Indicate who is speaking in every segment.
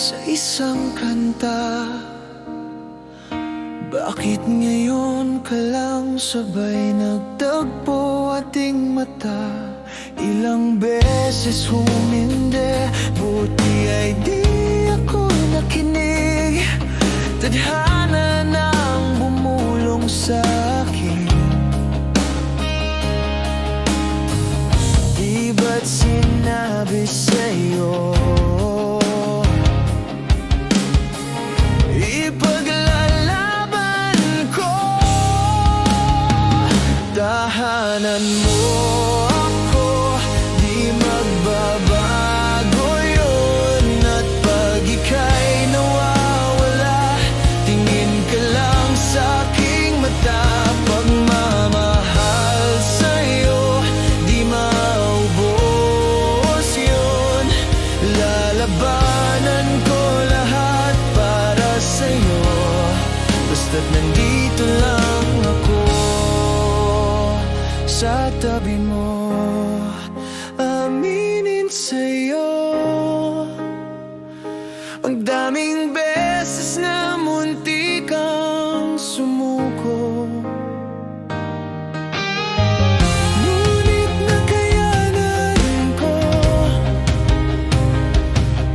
Speaker 1: sa isang kanta. Bakit ngayon ka lang sabay nagtagpo ating mata? Ilang beses humindi, buti ay di ako nakinig. Tadhana nang bumulong sa'kin. Di ba't sinabi sa'yo ipaglalaban ko? Tahanan mo ako, di magbabago yun. At pag ika'y nawawala, tingin ka lang sa'king mata. Pagmamahal sa'yo, di maubos yun. Lalabanan ko lahat para sa'yo, basta't nandito lang ako sa tabi mo. Aminin sa'yo, ang daming beses na munti kang sumuko. Ngunit nakayanan ko,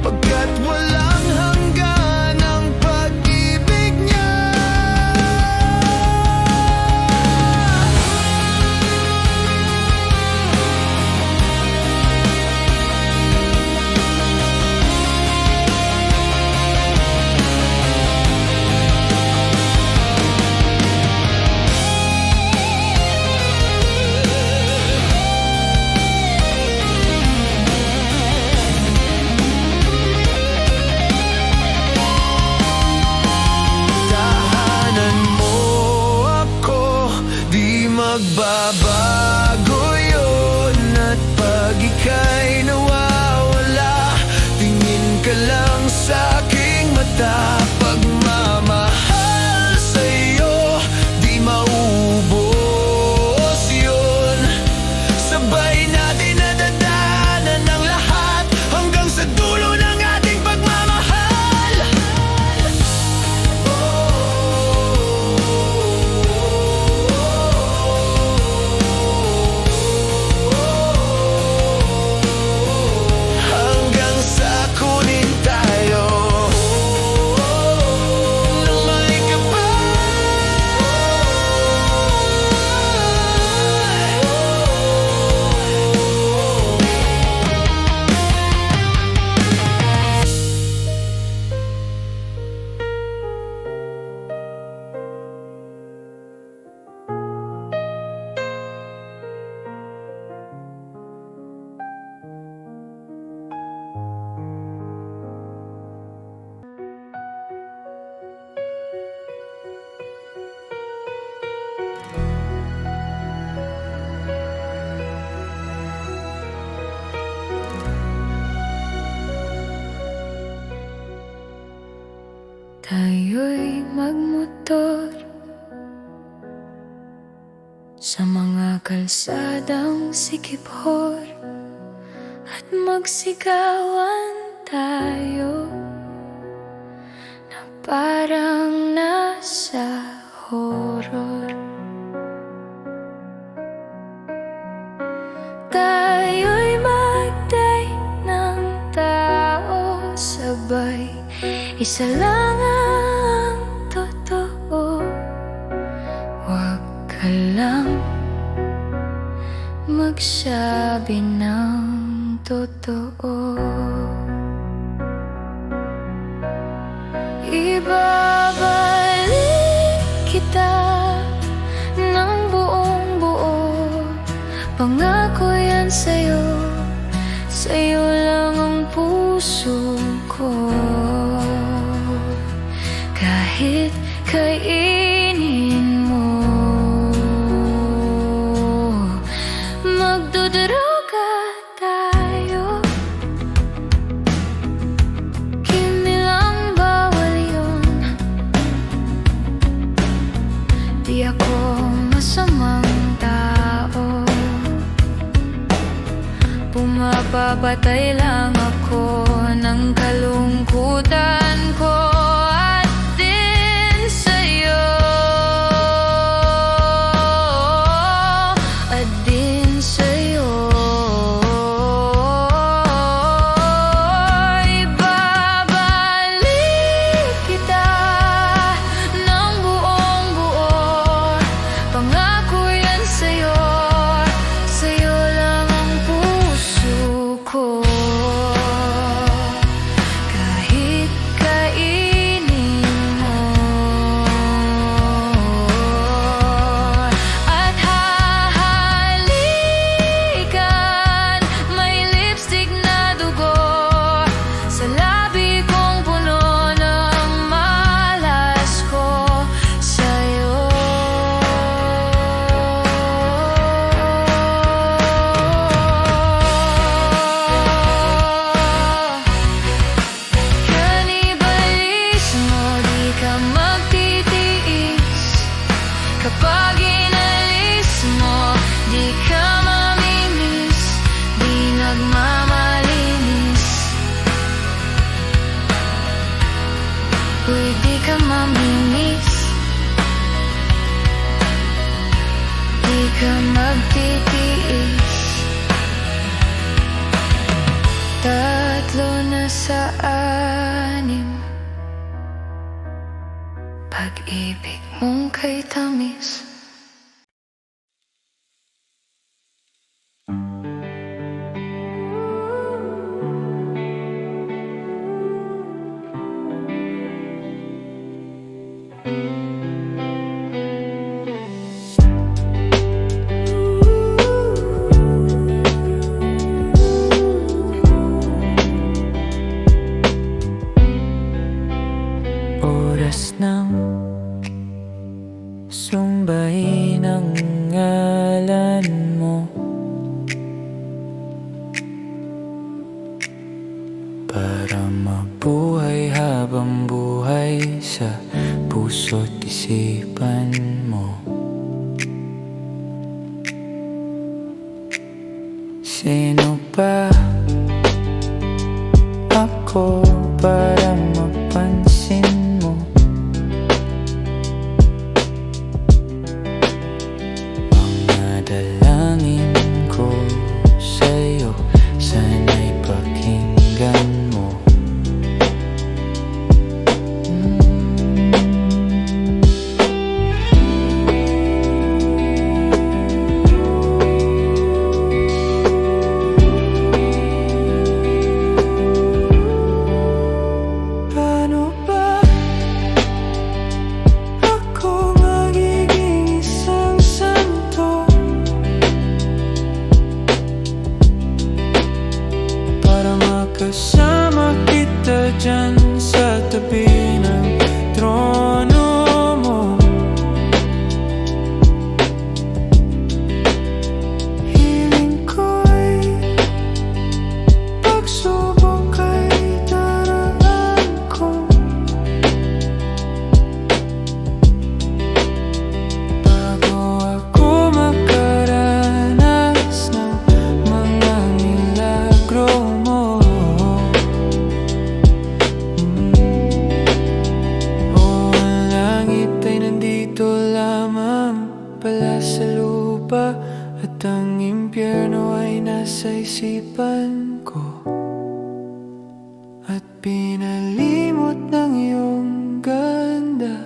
Speaker 1: pagkat walang hanggan ang pag-ibig niya. Magbabago yun. At pag ika'y nawawala, tingin ka lang sa'king mata. Pagmamahal sa'yo, di maubos yun. Sabay natin nadadaanan ang lahat hanggang sa dulo ng ating pagmamahal.
Speaker 2: Tayo'y magmotor sa mga kalsadang sikip-hor at magsigawan tayo na parang nasa horror. Tayo'y mag-date ng tao sabay, isa lang ang totoo. Huwag ka lang magsabi ng totoo. Ibabalik kita ng buong buo. Pangako yan sa'yo, sa'yo lang ang puso ko. Kahit kainin mo, magduduruga tayo, kinilang bawal yun. Di ako masamang tao, pumapapatay lang ako ng kalungkutan. mamimiss. Di ka magtitiis. Tatlo na sa anim, pag-ibig mong kay tamis.
Speaker 3: Oras ng sumbahin ang ngalan mo, para mabuhay habang buhay sa puso't isipan mo. Sino ba ako para mapansin mo? Mga dalangin ko sa'yo, sana'y pakinggan mo. Paano ba ako magiging isang santo para makasama kita dyan sa tabi ng trono mo? Hiling ko'y pagsubok ay daraan ko, bago ako makaranas ng mga milagro mo. Ang langit ay nandito lamang pala sa lupa, at ang impyerno ay nasa isipan ko, at pinalimot ng iyong ganda.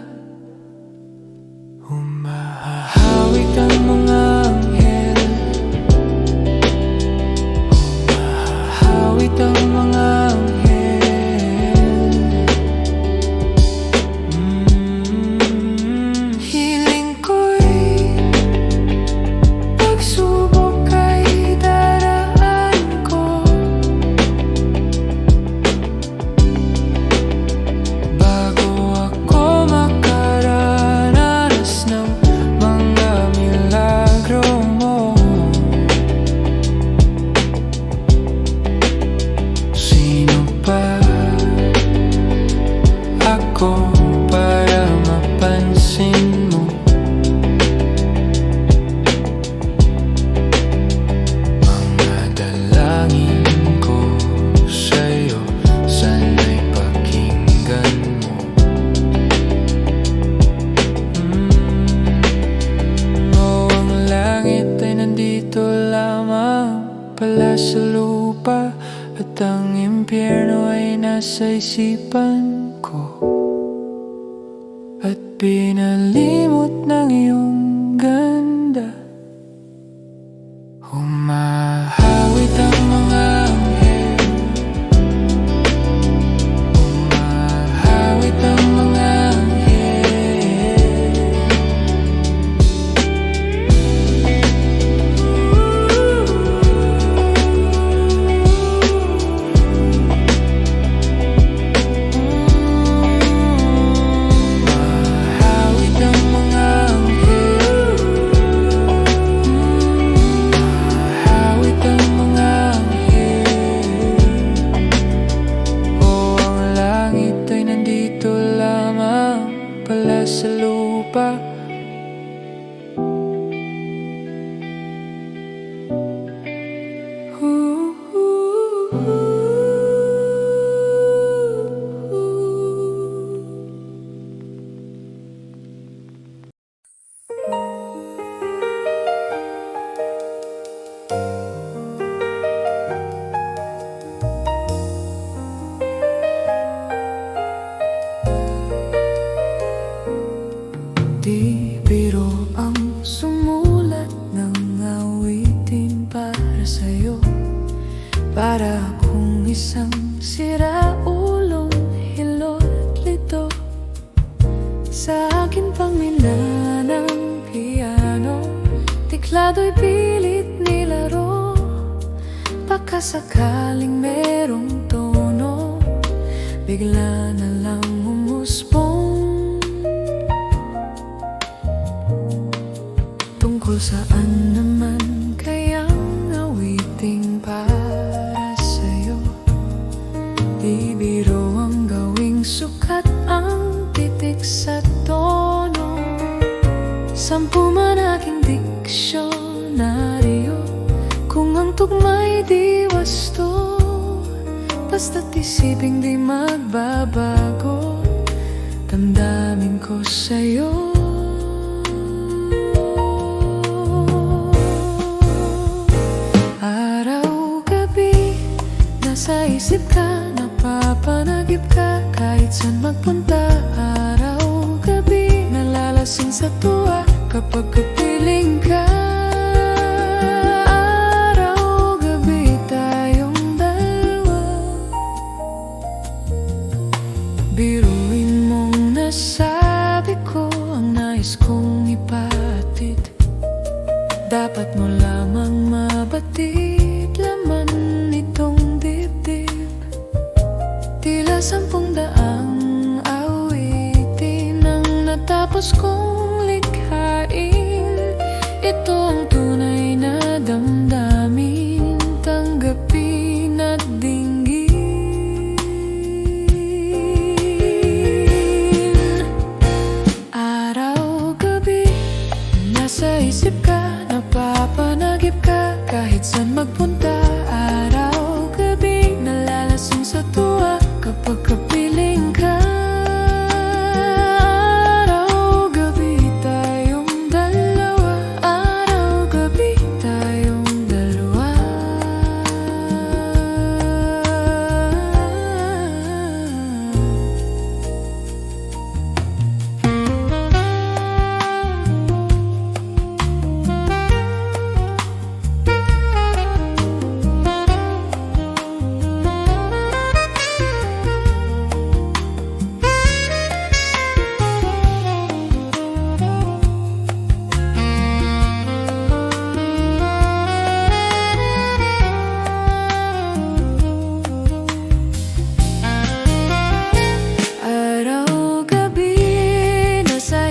Speaker 3: Humahawik ang mga anghel, humahawik ang mga anghel. Hiling ko'y pagsubok ay daraan ko, bago ako makaranas ng mga milagro mo. Sino ba ako para mapansin mo? Mga dalangin ko sa'yo, sana'y pakinggan mo. Ang langit ay nandito lamang pala sa lupa, at ang impyerno ay nasa isipan ko, at pinalimot ng iyong ganda. Humahawit ang mga anghel, humahawit ang mga anghel. Humahawit ang mga anghel, humahawit ang mga anghel. Oh, ang langit ay nandito lamang pala sa lupa,
Speaker 2: Sulado'y pilit nilaro, baka sakaling merong tono bigla na lang umusbong. Tungkol saan naman kayang awiting para sa'yo? Di biro ang gawing sukat ang titik sa tono. 10 man aking diksyonaryo, kung ang tugma'y di wasto, basta't isiping di magbabago, damdamin ko sa'yo. Araw-gabi, nasa isip ka, napapanagip ka, kahit saan magpunta. Araw-gabi, nalalasing sa tuwa kapag kapiling ka. Biruin mong nasabi ko ang nais kong ipatid. Dapat mo lamang mabatid laman nitong dibdib. Tila 10 awitin ang natapos kong likhain. Ito ang tunay na damdamin, tanggapin at dinggin. Nasa isip ka, napapanagip ka, kahit saan magpunta. Araw-gabi, nalalasing sa tuwa kapag kapiling ka. Araw-gabi, tayong dalawa. Araw-gabi, tayong dalawa.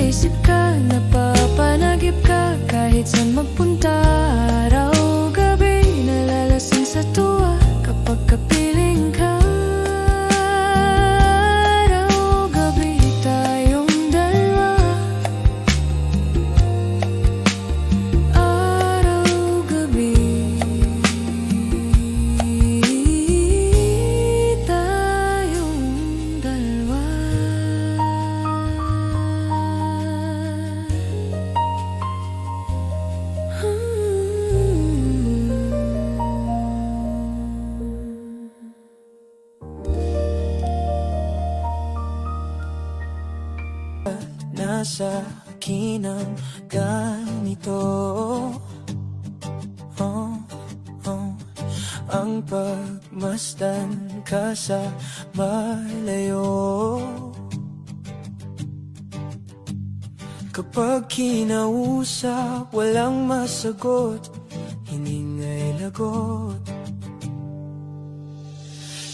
Speaker 2: Isip ka, napapanagip ka, kahit saan magpunta. Araw-gabi, nalalasing sa tuwa kapag kapiling ka. Araw-gabi, tayong dalawa. Araw-gabi, tayong dalawa.
Speaker 1: Nasa akin ang ganito, ang pagmasdan ka sa malayo. Kapag kinausap, walang masagot, hiningay lagot.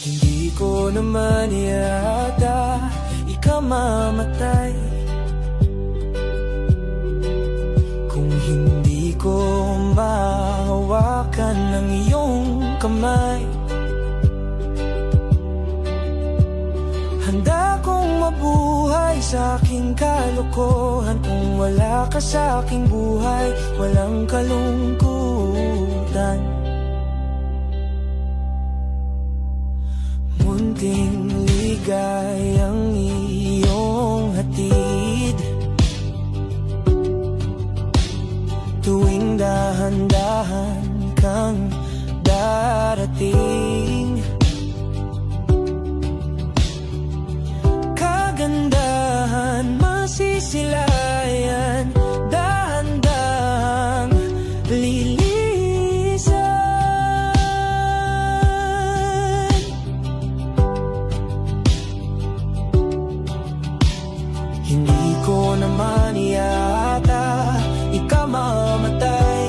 Speaker 1: Hindi ko naman yata ikaw mamatay kung hindi ko mahawakan ng iyong kamay. Handa kong mabuhay sa aking kalokohan kung wala ka sa aking buhay, walang kalungkutan. Munting ligayang iyong hatid, tuwing dahan-dahan kang darating. Kagandahan masisilayan, dahan-dahang lilisan. Hindi ko naman yata ikaw mamatay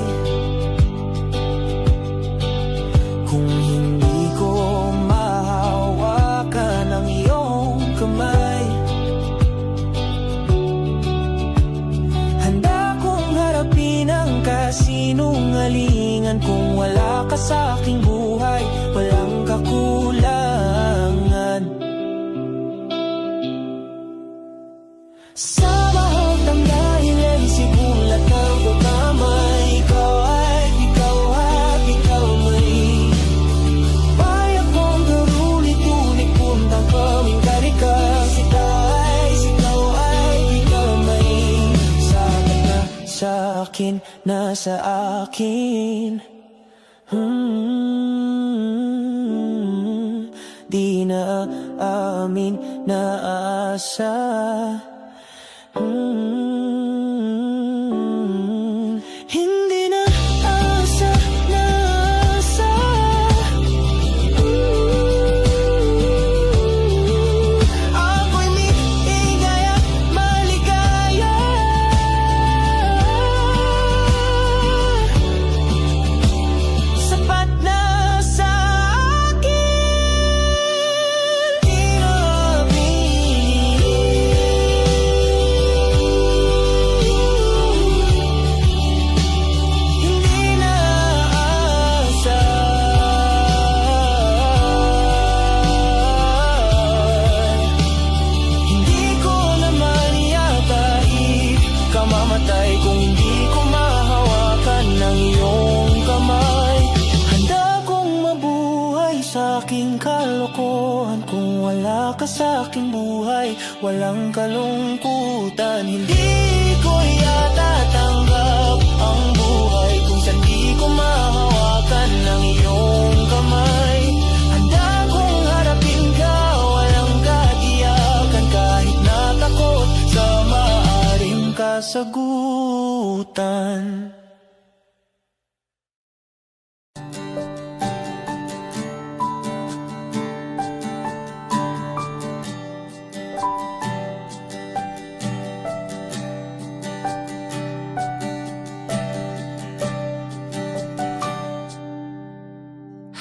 Speaker 1: akin, nasa akin. Di na amin naasa. Hindi na asa na asa. Ako'y ligaya, maligaya. Sapat na sa akin. Di na amin. Hindi na asa. Hindi ko naman yata ikamamatay kung hindi ko mahawakan ng iyong kamay. Handa kong mabuhay sa aking kalokohan kung wala ka sa aking buhay, walang kalungkutan. Hindi ko yata tanggap ang buhay kung saan di ko mahawakan ng iyong kamay. Handa kong harapin ka, walang katiyakan, kahit natakot sa maaring kasagutan.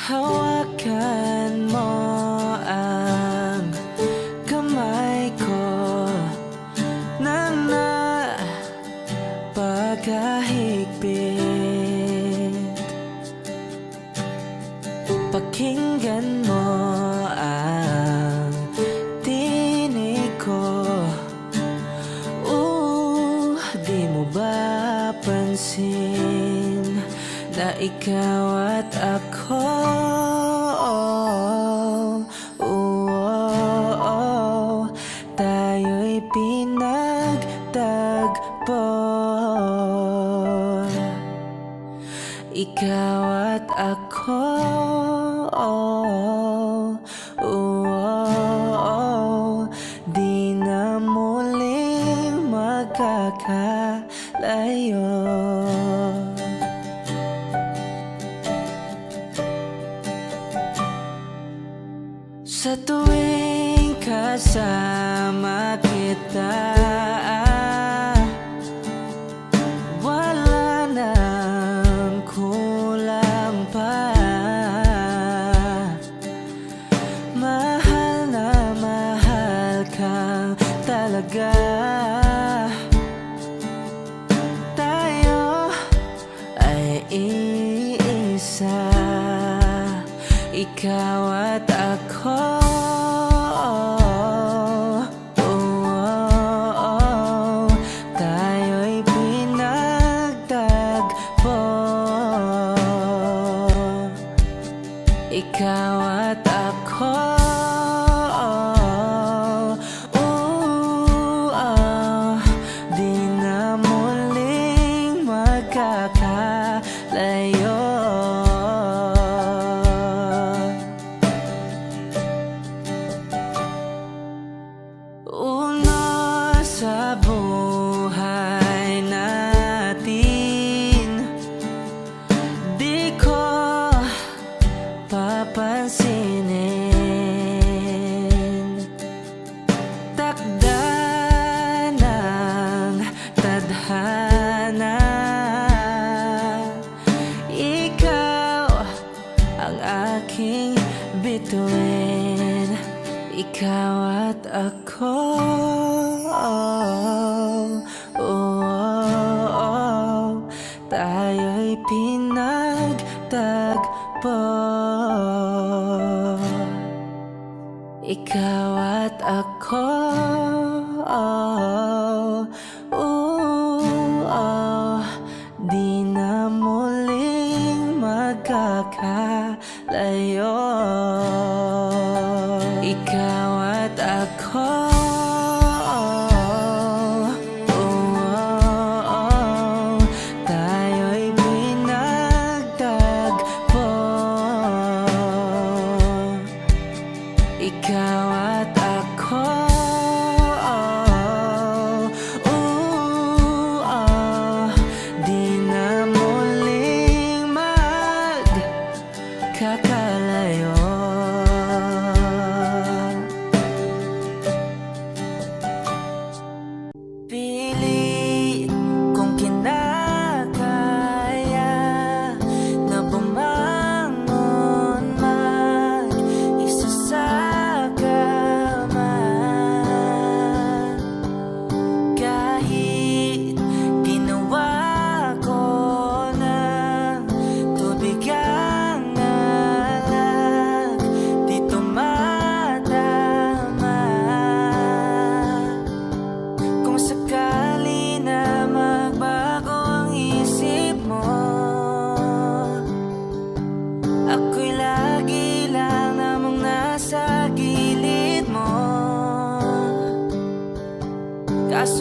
Speaker 1: Hawakan mo ang kamay ko na napakahigpit. Pakinggan mo ang tinig ko. Di mo ba pansin na ikaw at ako? Tayo'y pinagtagpo. Ikaw at ako. Di na muling magkakalayo. Sa tuwing kasama kita, wala nang kulang pa. Mahal na mahal ka talaga. Tayo ay iisa, ikaw at ako. Tayo'y pinagtagpo. Ikaw at ako. Di na muling magkakalayo. Una sa buhay natin, di ko papansinin. Takda ng tadhana, ikaw ang aking bituin. Ikaw at ako. Tayo'y pinagtagpo. Ikaw at ako. Di na muling magkakalayo. Ikaw at ako.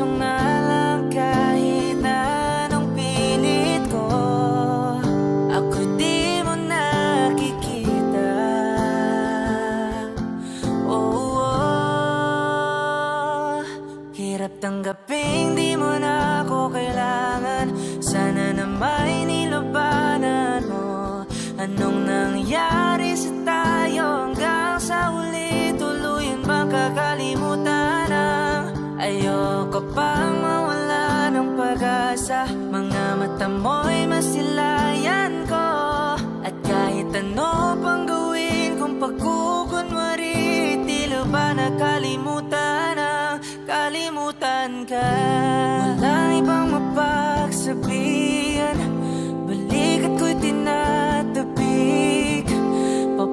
Speaker 1: pusong na lang kahit na anong pilit ko. Ako di mo nakikita. Hirap tanggaping di mo na ako kailangan. Sana na may nilabanan mo. Anong nangyari sa tayo hanggang sa huli? Tuluyan bang kakalimutan ang ayoko pang mawala ng pag-asa. Mga mata mo'y masilayan ko. At kahit ano pang gawin kung pagkukunwari, tila ba nakalimutan ang kalimutan ka. Walang ibang mapagsabihan, balikat ko'y tinatabik.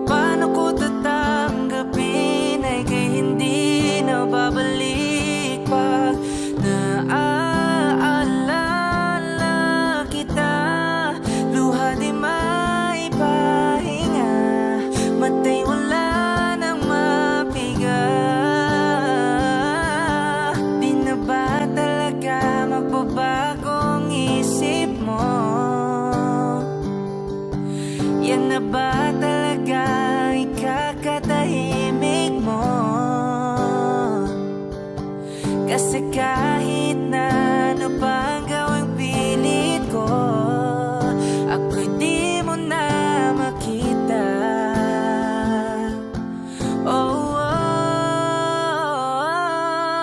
Speaker 1: Paano ko tatanggapin ay kay hindi na babalik. Pag naaalala kita, luha di maipahinga, matay wala nang mapiga. Di na ba talaga magbabagong isip mo? Yan na ba talaga ikakatahimik mo? Kasi kahit na ano pa ang gawing pilit ko, ako'y di mo na makita.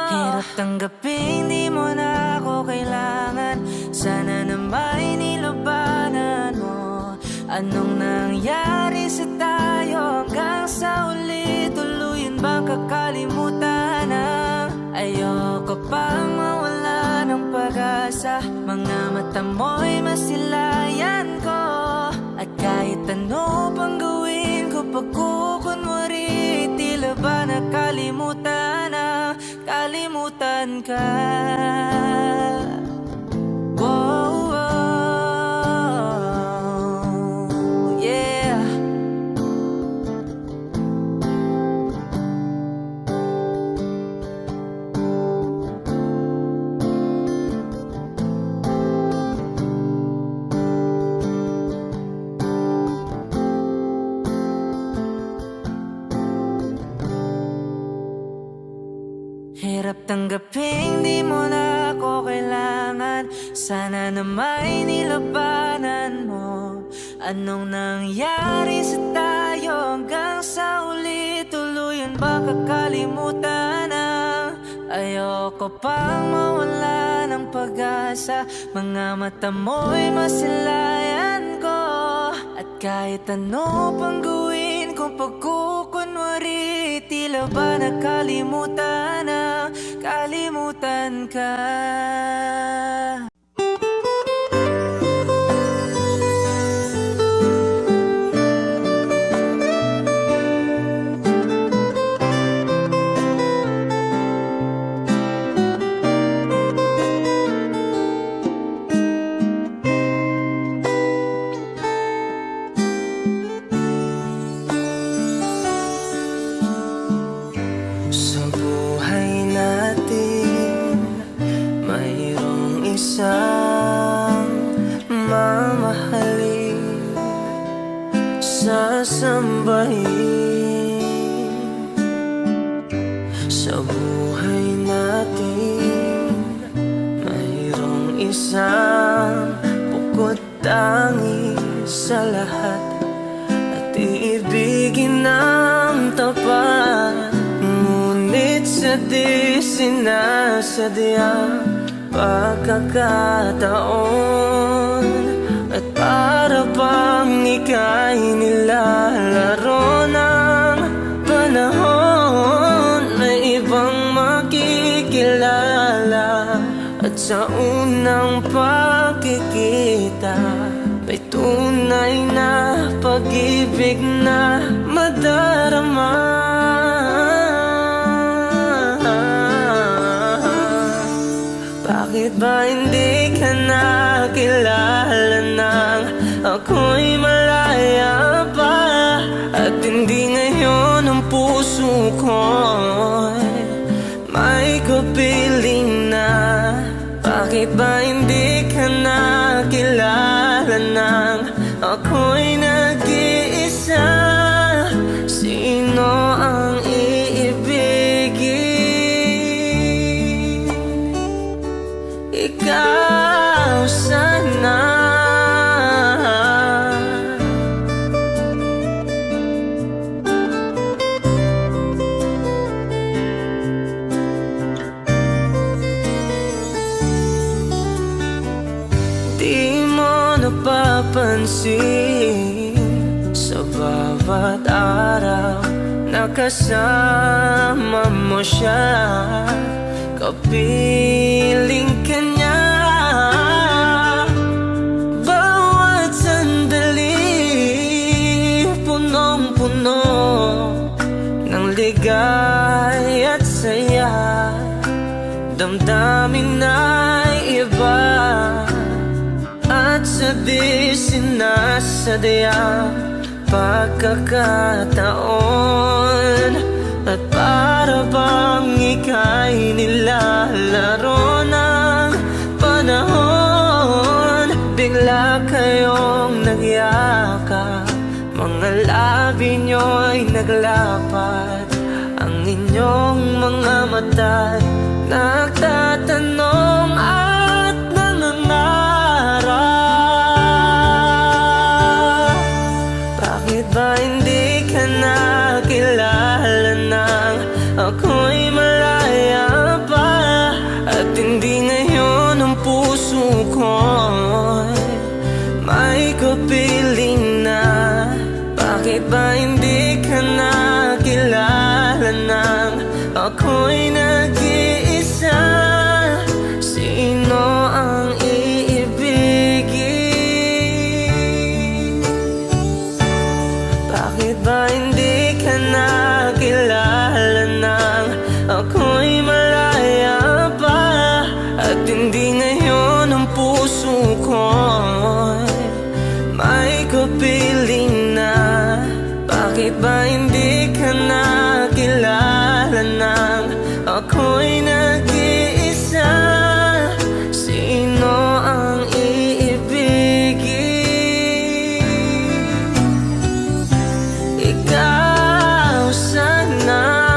Speaker 1: Hirap tanggapin di mo na ako kailangan. Sana na may nilabanan mo. Anong nangyari sa tayo hanggang sa uli? Tuluyan bang kakalimutan ang ayoko pang mawala ng pag-asa. Mga mata mo'y masilayan ko. At kahit ano pang gawin ko pagkukunwari, tila ba nakalimutan ang kalimutan ka. Whoa, whoa, yeah. Hirap tanggaping di mo na ako kailangan. Sana na may nilabanan mo. Anong nangyari sa tayo hanggang sa huli? Tuluyan ba kakalimutan ang ayoko pang mawala ng pag-asa. Mga mata mo'y masilayan ko. At kahit ano pang gawin kung pagkukunwari, tila ba nakalimutan ang kalimutan ka. Sa buhay natin, mayroong isang mamahalin, sasambahin. Sa buhay natin, mayroong isang bukod tangi sa lahat, at iibigin ng tapat. Ngunit sa di sinasadyang pagkakataon, at para bang ika'y nilalaro ng panahon, may ibang makikilala. At sa unang pagkikita, may tunay na pag-ibig na madarama. Bakit ba hindi ka nakilala nang ako'y malaya pa? At hindi ngayon ang puso ko'y may kapiling na Bakit ba hindi ka nakilala nang ako'y nag-iisa? Sino ang iibigin? Ikaw sana. Di mo napapansin sa bawat araw nakasama mo siya, kapiling ka niya. Bawat sandali punong-puno ng ligay at saya, damdamin ay iba. At sa di sinasadyang pagkakataon, at para bang ika'y nilalaro ng panahon, bigla kayong nagyakap, mga labi nyo'y naglapat, ang inyong mga mata'y nagtatanong at nangangarap. Bakit ba hindi ka nakilala nang ako'y malaya pa, at hindi ngayon ang puso ko'y may kapiling na? Bakit ba hindi ka nakilala nang ako'y nag-iisa? Sino ang iibigin? Bakit ba hindi ka nakilala nang ako'y malaya pa, at hindi ngayon ang puso ko'y may kapiling na? Bakit ba hindi ka nakilala nang ako'y nag-iisa? Sino ang iibigin? Ikaw sana.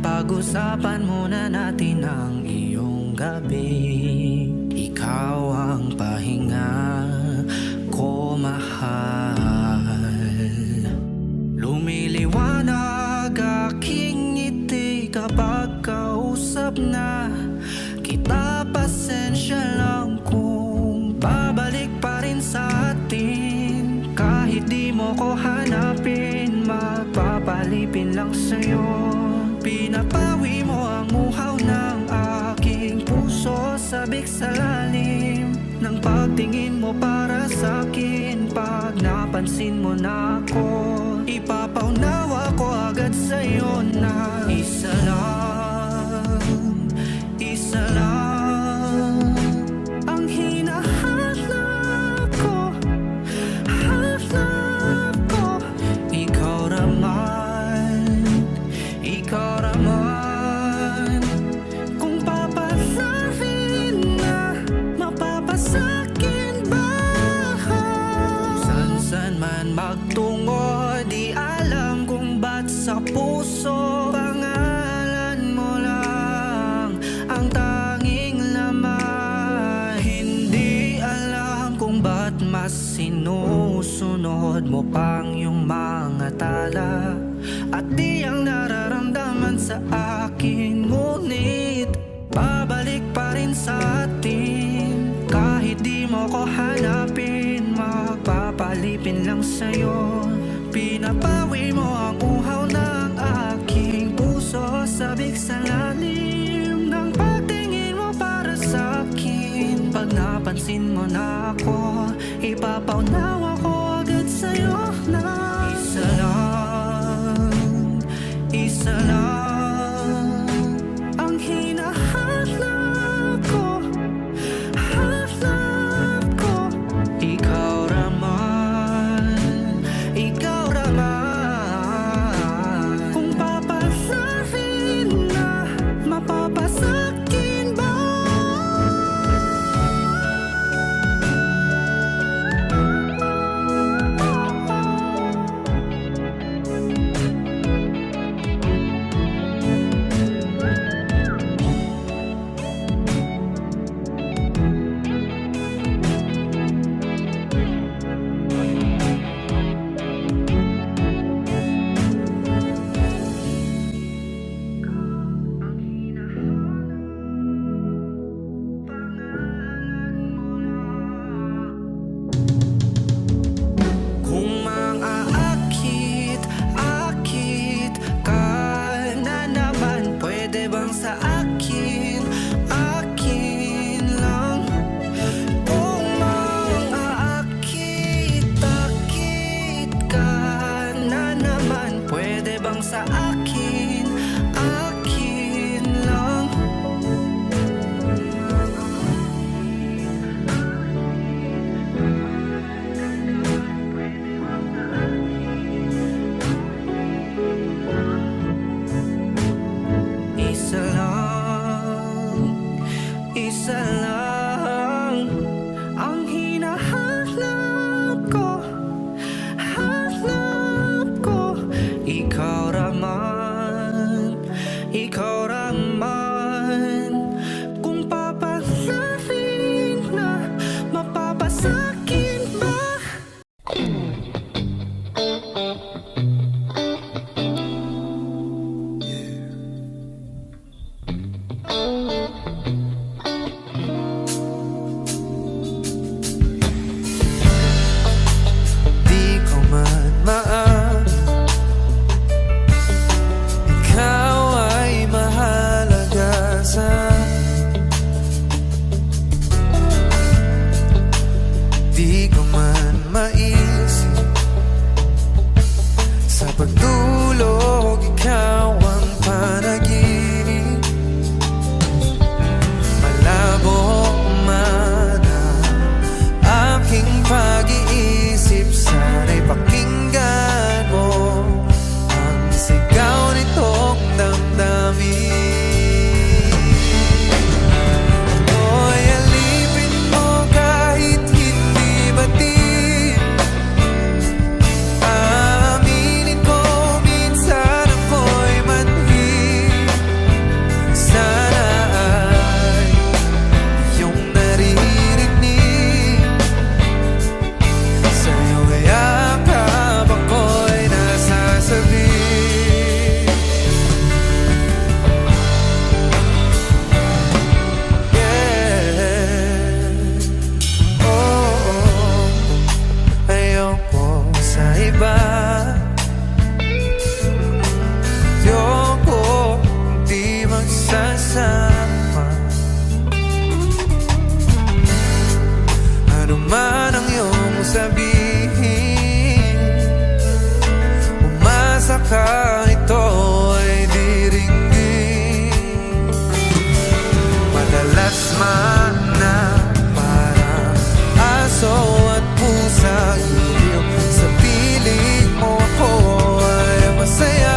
Speaker 4: Pag-usapan muna natin ang iyong gabi. Ikaw ang pahinga ko, mahal. Lumiliwanag aking ngiti kapag kausap na kita. Pasensya lang kung babalik pa rin sa atin. Kahit di mo ko hanapin, mapapalipin lang sa'yo. Pinapawi mo ang uhaw ng aking puso, sabik sa lalim ng pagtingin mo para sa'kin. Pag napansin mo na ako, ipapaunawa ko agad sa'yo na isa lang ang hinahanap ko, hanap ko. Ikaw raman, kung papasahin na, mapapasakin ba? San sinusunod mo pang yung mga tala at di ang nararamdaman sa akin. Ngunit babalik pa rin sa atin. Kahit di mo ko hanapin, mapapalipin lang sa'yo. Pinapawi mo ang uhaw ng aking puso, sabik sa lalim ng pagtingin mo para sa akin. Pag napansin mo na ako, ipapaunawa ko agad sa'yo na isa lang ang hinahanap ko. Hanap ko, ikaw raman, ikaw raman. Kung papasahin na, mapapasakin ba? Kung mang-aakit ka na naman, pwede bang sa akin lang? Kung mang-aakit ka na naman, pwede bang sa akin lang? Isa lang ang hinahanap ko. Hanap ko, ikaw raman, ikaw raman. Kung papasahin na, mapapasakin ba?
Speaker 3: Di ko man maaaring ikaw ay mahalaga sa akin. Di ko man maisip sa pagtulog ikaw ang panaginip. Malabo man ang aking pag-iisip, sana'y pakinggan mo ang sigaw nitong damdamin. Ako'y alipin mo kahit hindi batid. Aaminin ko minsan ako'y manhid. Sana ay iyong naririnig. Sa'yo yakap ako'y nasasabi. Yeah. Oh, ayoko sa iba. Ayoko di magsasama. Ano man ang iyong sabihin, umasa ka ito ay diringgin. Madalas man na parang aso at pusa, iliw sa piling mo ako ay masaya.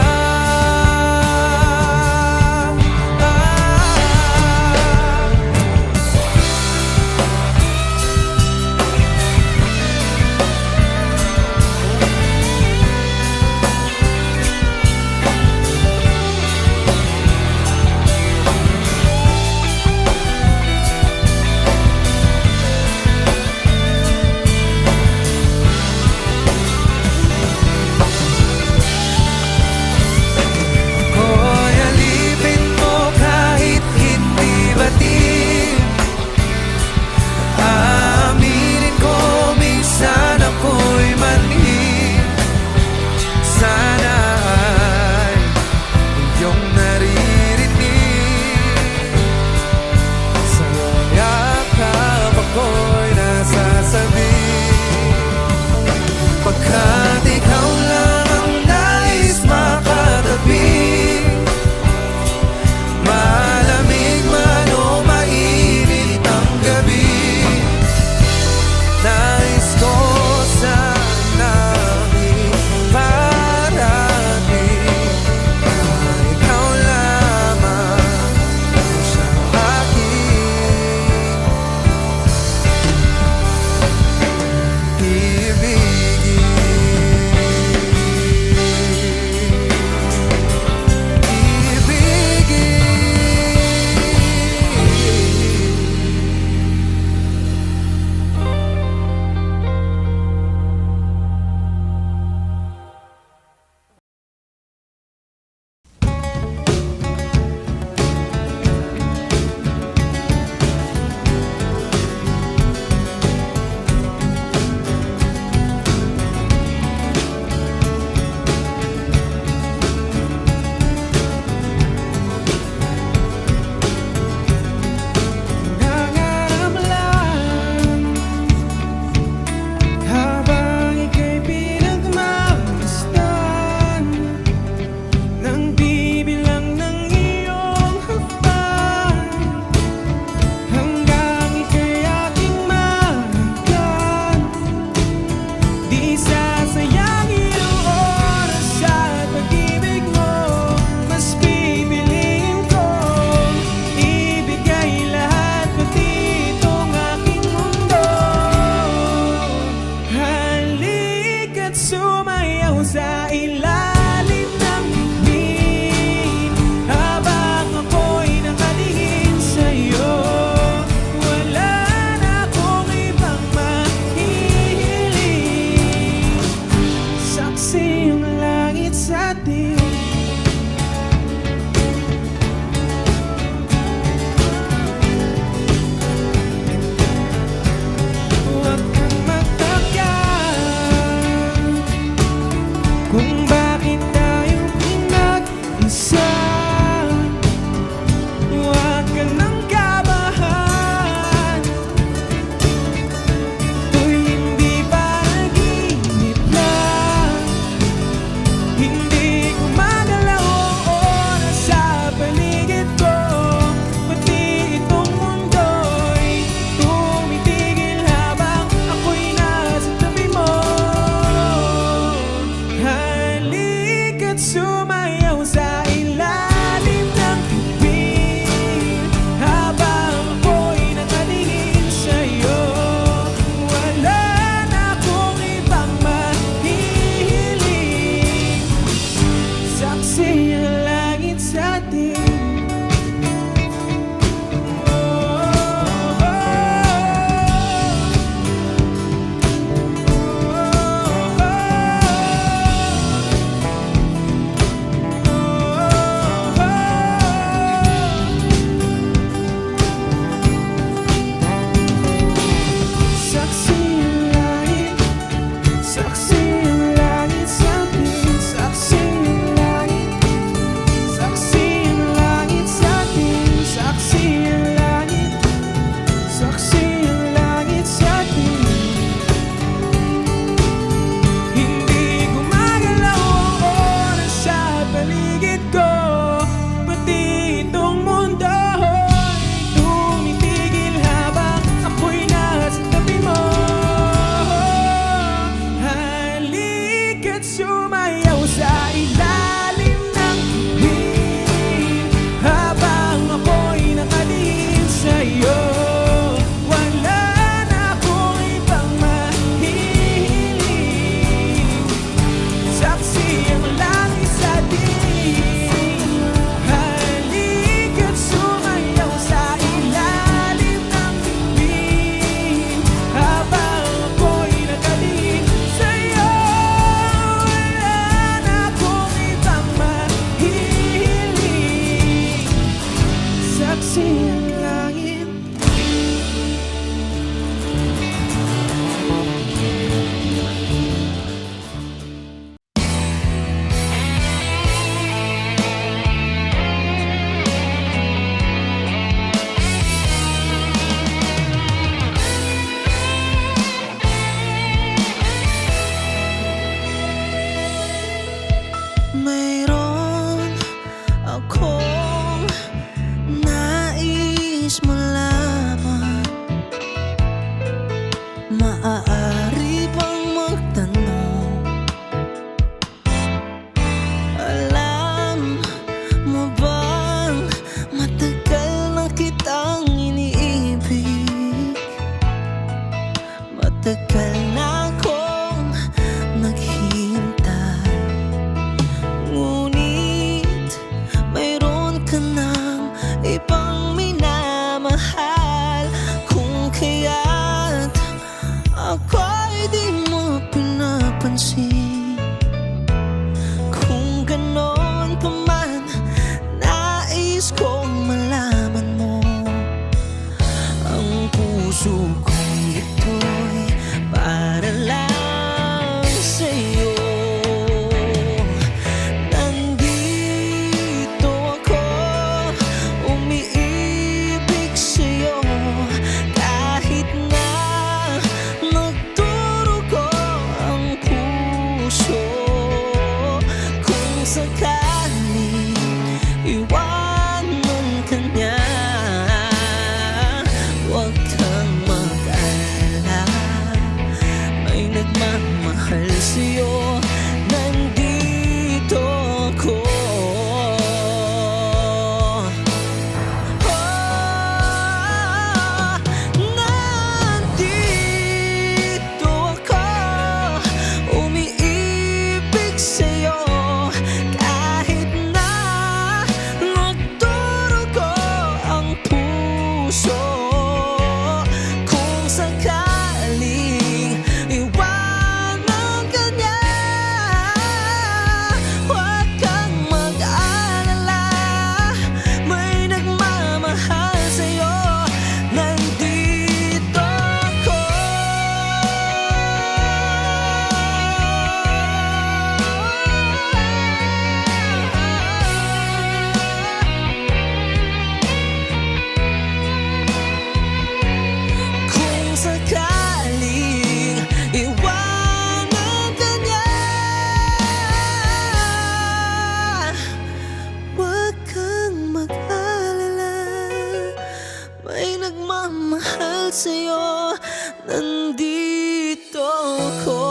Speaker 1: nandito ako.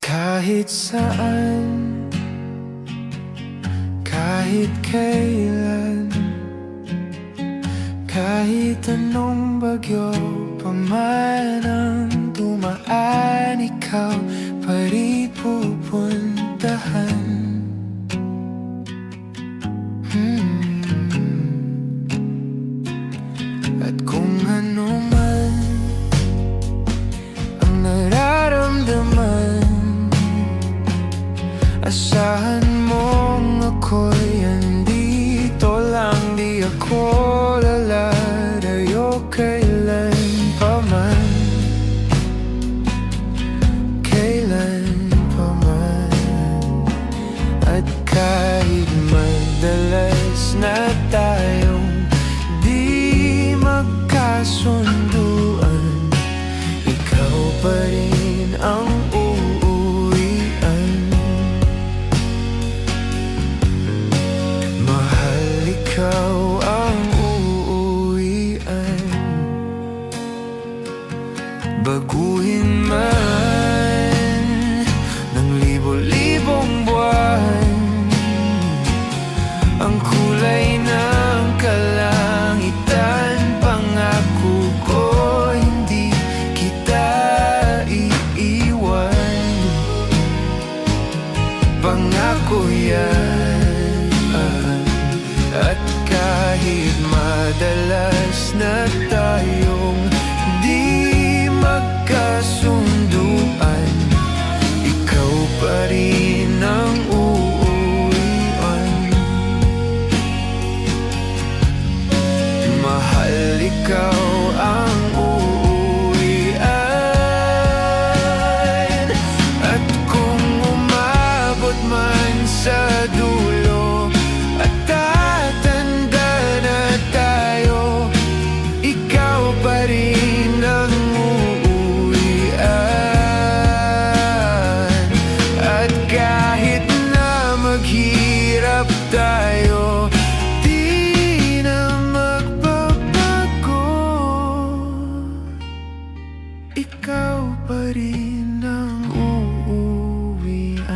Speaker 3: Kahit saan, kahit kailan, kahit anong bagyo pa man ang dumaan, ikaw pa rin pupuntahan. At kung ano man ang nararamdaman, asahan mong ako'y andito lang. Di ako lalayo kailan pa man, kailan pa man. At kahit madalas na tayong di magkasunduan, ikaw pa rin ang uuwian. Mahal, ikaw ang uuwian. Baguhin man ng libo-libong buwan ang kulay ng kalangitan, pangako ko hindi kita iiwan. Pangako yan. At kahit madalas na tayong di magkasunduan, ikaw pa rin ang uuwian. Mahal, ikaw ang uuwian. At kung umabot man sa dulo at tatanda na tayo, ikaw pa rin ang uuwian. At kahit na maghirap tayo, di na magbabago, ikaw pa rin ang uuwian.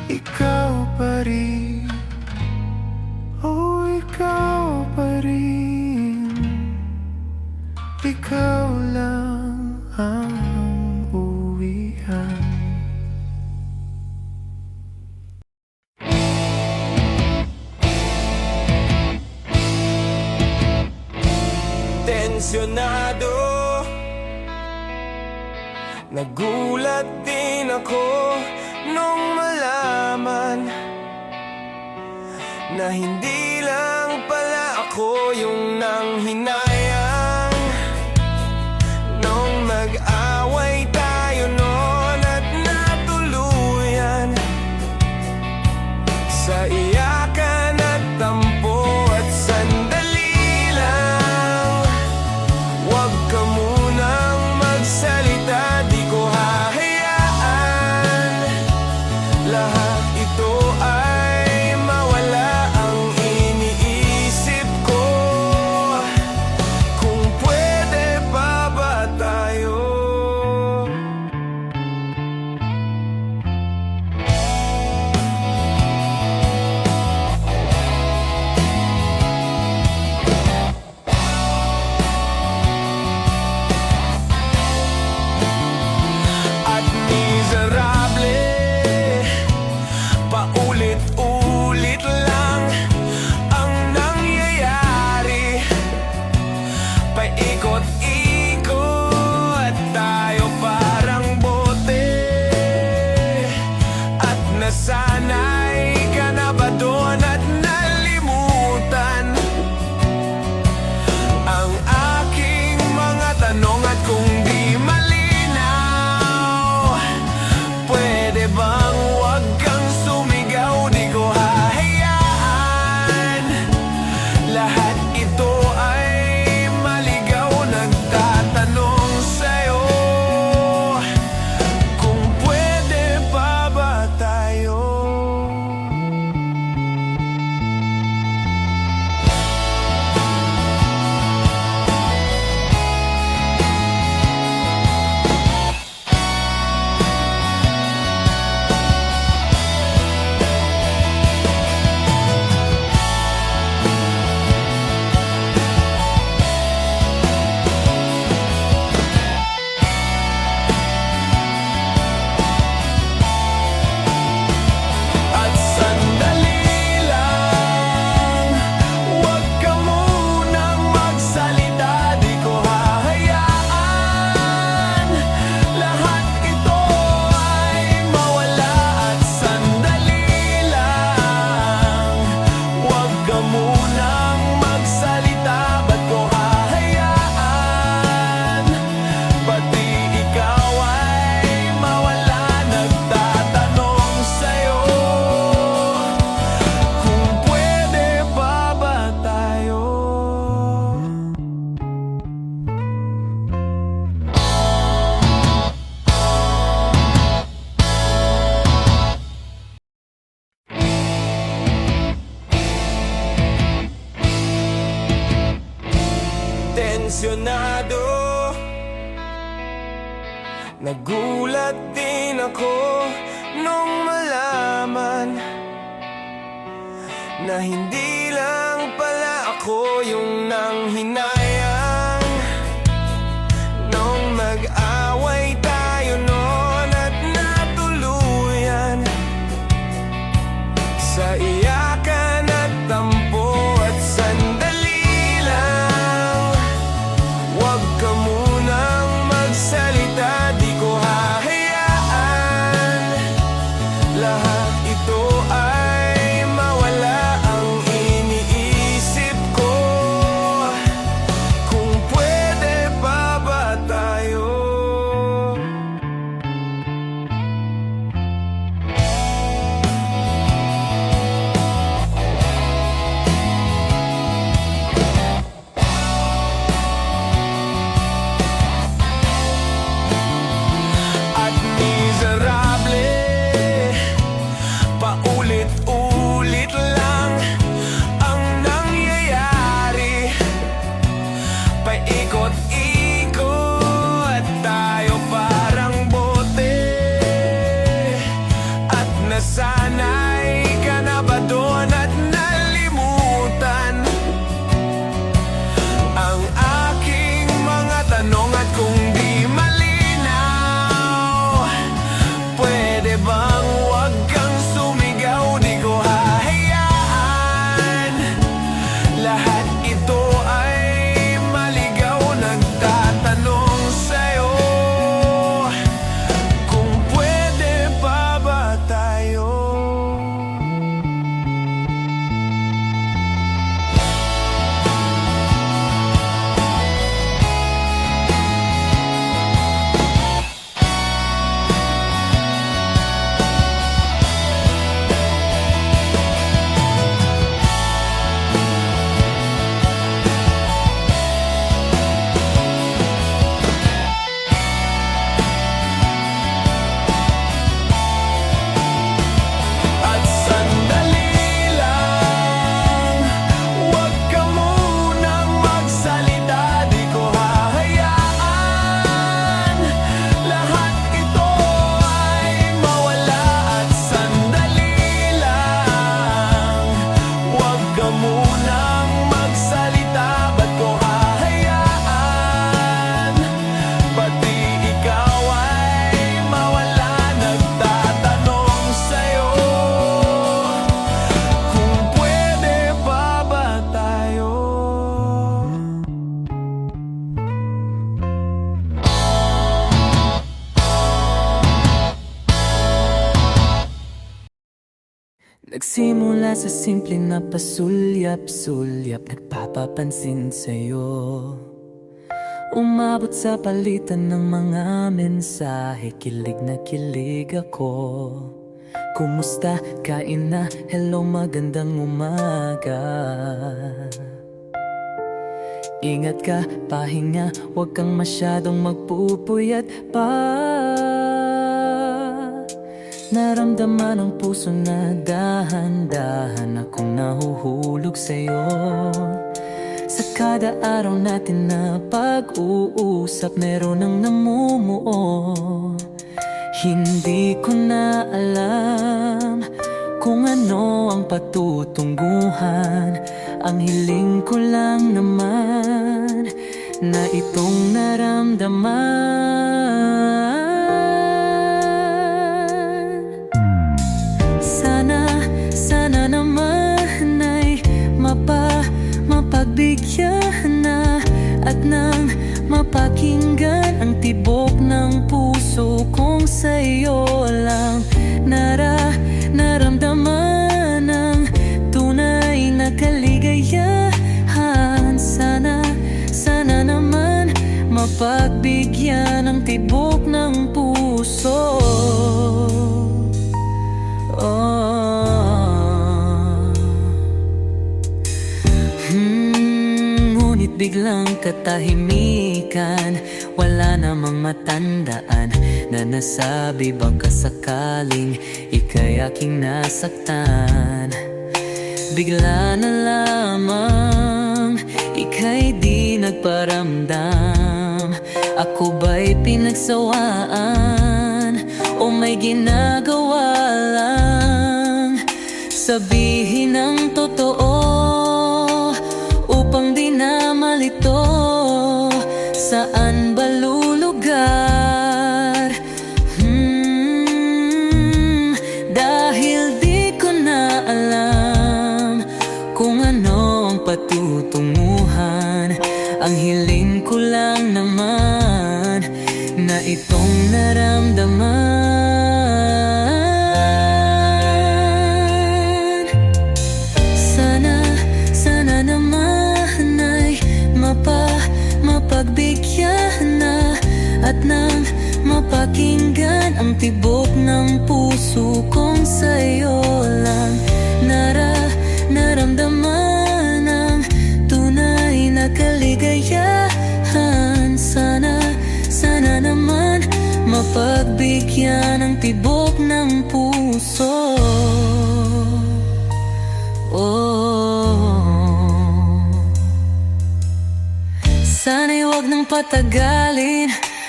Speaker 3: Ikaw pa rin, oh ikaw pa rin. Ikaw lang ang uwian.
Speaker 1: Tensyonado, nagulat din ako nung malaman na hindi lang pala ako yung nanghinayang nung mag-away tayo noon at natuluyan sa iyakan at tampo. At sandali lang, wag ka munang magsalita, di ko hahayaan lahat ito ay mawala. Ang iniisip ko Nagulat din ako nung malaman na hindi lang pala ako yung nanghinayang nung mag-away tayo noon at natuluyan sa iyakan at tampo at sandali lang. Huwag ka munang magsalita, di ko hahayaan lahat ito ay mawala. Ang iniisip ko, kung pwede pa ba tayo? At miserable, paulit-ulit lang ang nangyayari. Paikot-ikot tayo parang bote, at nasanay ka na ba doon at nalimutan ang aking mga tanong? At kung di malinaw, pwede bang wag kang sumigaw? Di ko hahayaan lahat ito ay maligaw. Nagtatanong sa'yo, kung pwede pa ba tayo? At sandali lang, huwag ka munang magsalita, di ko hahayaan lahat ito ay mawala. At sandali lang, huwag ka munang magsalita, ba't ko hahayaan pati ikaw ay mawala? Nagtatanong sa'yo, kung pwede pa ba tayo?
Speaker 3: Nagsimula sa simple na pasulyap-sulyap, nagpapapansin sa'yo. Umabot sa palitan ng mga mensahe, kilig na kilig ako. Kumusta? Kain na? Hello, magandang umaga. Ingat ka, pahinga, huwag kang masyadong magpupuyat pa. Naramdaman ng puso na dahan-dahan akong nahuhulog sa'yo. Sa kada araw natin na pag-uusap, meron ang namumuo. Hindi ko na alam kung ano ang patutunguhan. Ang hiling ko lang naman na itong naramdaman. Sana naman ay mapagbigyan na at nang mapakinggan ang tibok ng puso kong sa'yo lang naramdaman ang tunay na kaligayahan. Sana naman mapagbigyan ang tibok ng puso. Ngunit biglang katahimikan, wala namang matandaan na nasabi baka sakaling ika'y aking nasaktan. Bigla na lamang ika'y di nagparamdam Ako ba'y pinagsawaan o may ginagawa lang? Sabihin ang totoo upang di na malito. Saan ba lulugar? Dahil di ko na alam kung ano ang patutunguhan. Ang hiling ko lang naman na itong naramdaman. Sana naman ay mapagbigyan na at nang mapakinggan ang tibok ng puso kong sa'yo lang naramdaman ang tunay na kaligayahan. Sana naman mapagbigyan ang tibok ng puso. Sana'y huwag nang patagalin,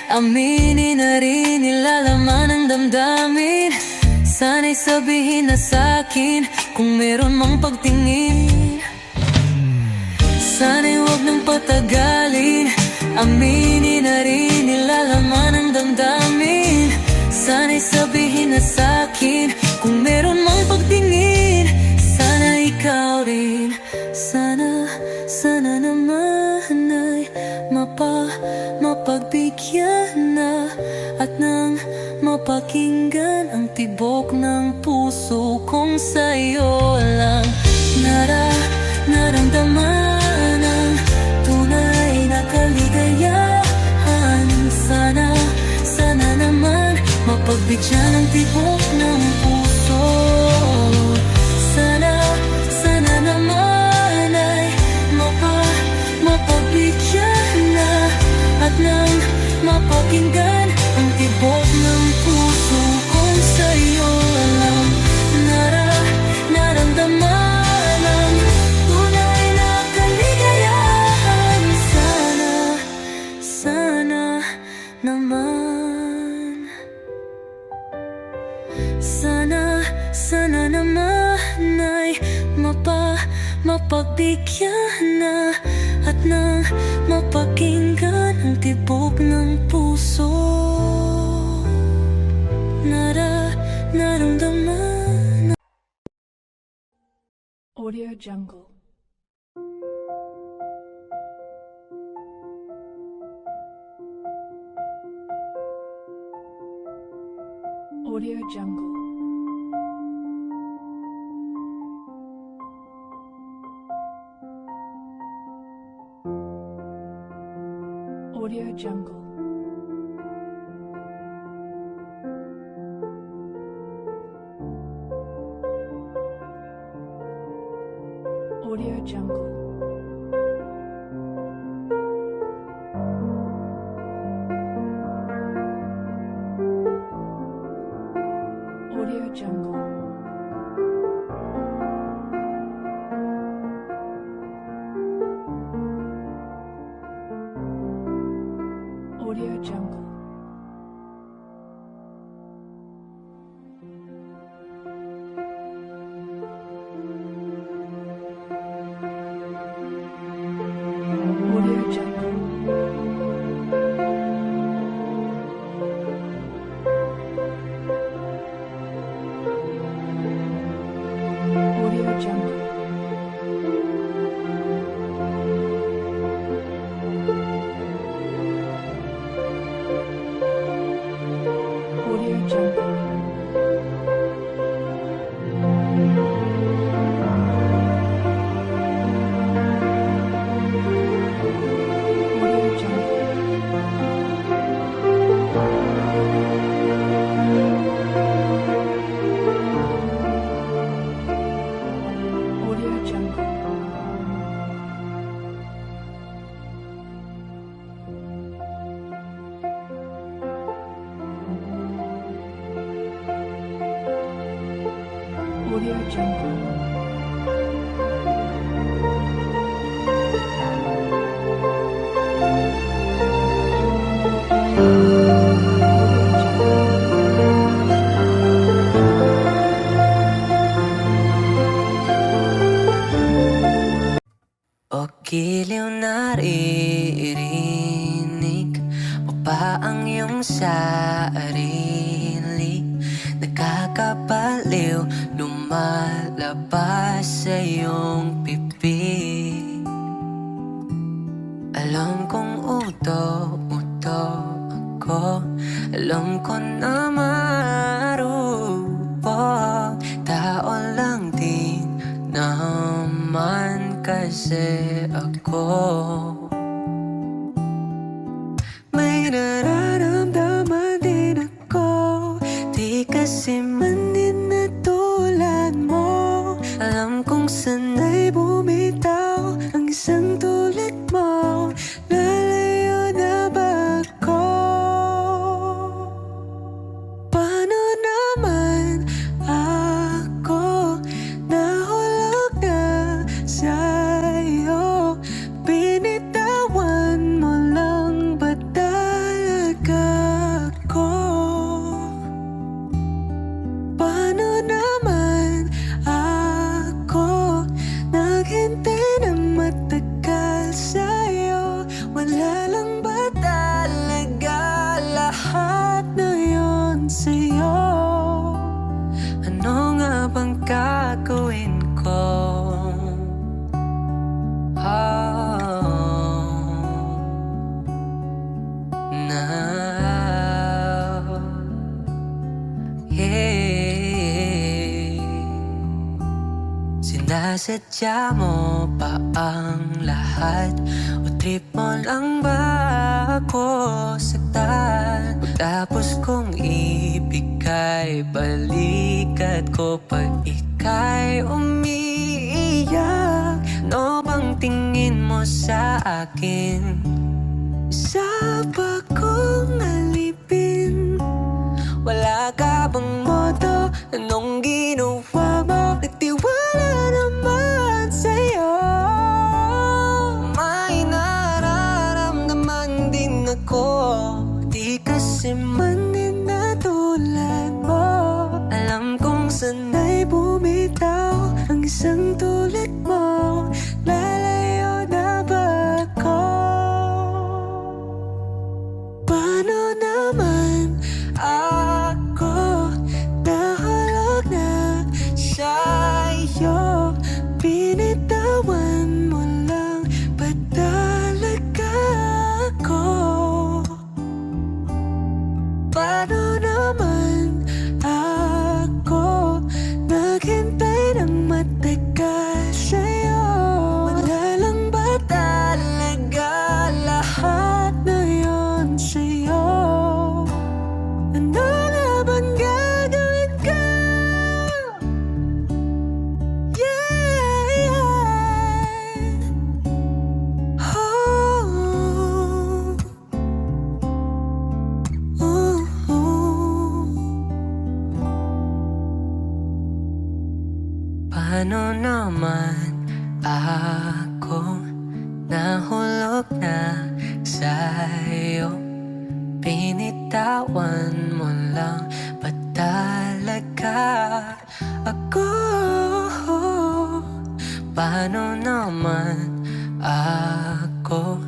Speaker 3: aminin na rin nilalaman ng damdamin. Sana'y sabihin na sa'kin kung meron mang pagtingin. Sana'y huwag nang patagalin, aminin na rin nilalaman ng damdamin. Sana'y sabihin na sa'kin kung meron mang pagtingin. Sana ikaw rin, sana naman ay mapagbigyan na at nang mapakinggan ang tibok ng puso kong sa'yo lang naramdaman ang tunay na kaligayahan. Sana naman mapagbigyan ang tibok ng puso. Sana naman ay mapagbigyan na at nang mapakinggan ang tibok ng puso kong sa'yo lang naramdaman ang tunay na kaligayahan. Sana naman, sana naman ay mapagbigyan na at nang mapakinggan ang tibok ng puso. Naramdaman.
Speaker 5: Audio Jungle. Audio Jungle. Audio Jungle. Audio Jungle. Audio Jungle. Audio Jungle. Audio Jungle. Audio Jungle. Audio Jungle. Audio Jungle. Audio Jungle. Audio Jungle.
Speaker 3: iyong sarili. Nakakabaliw, lumalabas sa iyong bibig. Alam kong uto-uto ako, alam ko na marupok. Tao lang din naman kasi ako. May nararamdaman din ako, di kasi man din na tulad mo. Alam kong sanay bumitaw ang isang tulad mo. Lalayo na ba ako? Paano naman ako nahulog na sa'yo? Binitawan mo lang ba talaga ako? Paano naman ako naghintay ng matagal sa'yo? Wala lang ba talaga lahat na yun sa'yo? Ano nga bang gagawin ko? Now, yeah. Sinasadya mo pa ang lahat, o trip mo lang ba ako saktan? Tapos kong ibigay balikat ko pag ika'y umiiyak. Ano bang tingin mo sa akin? Isa ba kong alipin? Wala ka bang moto? Anong ginawa mo? Nagtiwala naman sa'yo. May nararamdaman din ako, di kasi man din na tulad mo. Alam kong sanay bumitaw ang isang tulad mo. Lalayo na ba ako? Paano naman ako nahulog na sa'yo? Binitawan mo lang ba talaga ako? Paano naman ako naghintay ng matagal sa'yo? Wala lang ba talaga lahat na yun sa'yo? Ano nga bang gagawin ko? Yeah, oh, Paano naman ako nahulog na sa'yo? Binitawan mo lang ba talaga ako? Paano naman ako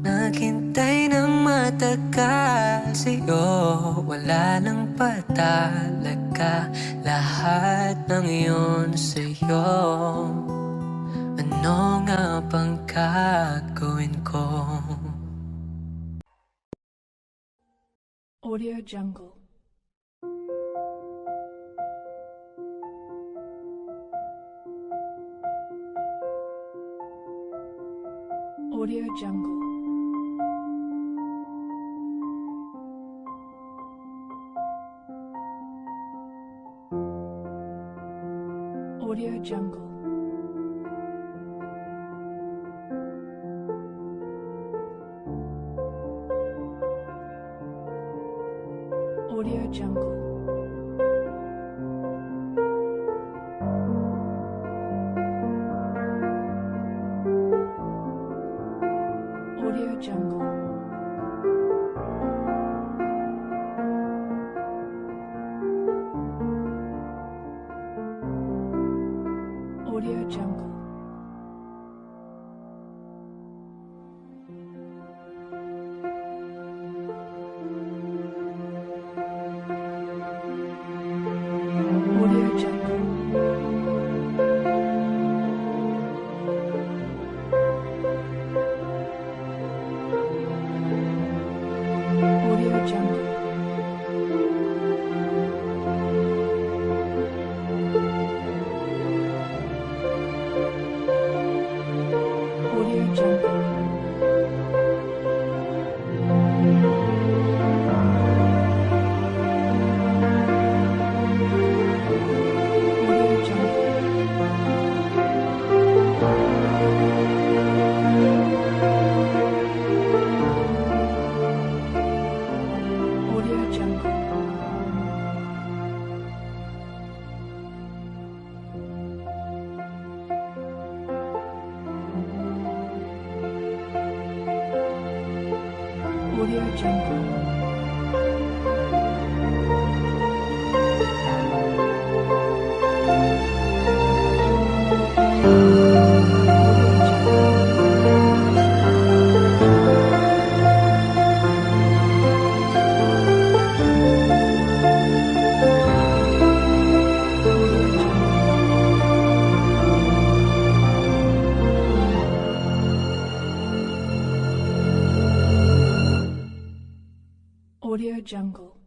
Speaker 3: naghintay ng matagal sa'yo? Wala lang ba talaga lahat ng iyon sa'yo? Ano nga bang gagawin ko?
Speaker 5: Audio Jungle. Audio Jungle. Audio Jungle. Audio Jungle. Audio Jungle. Audio Jungle. Jungle. Audio Jungle.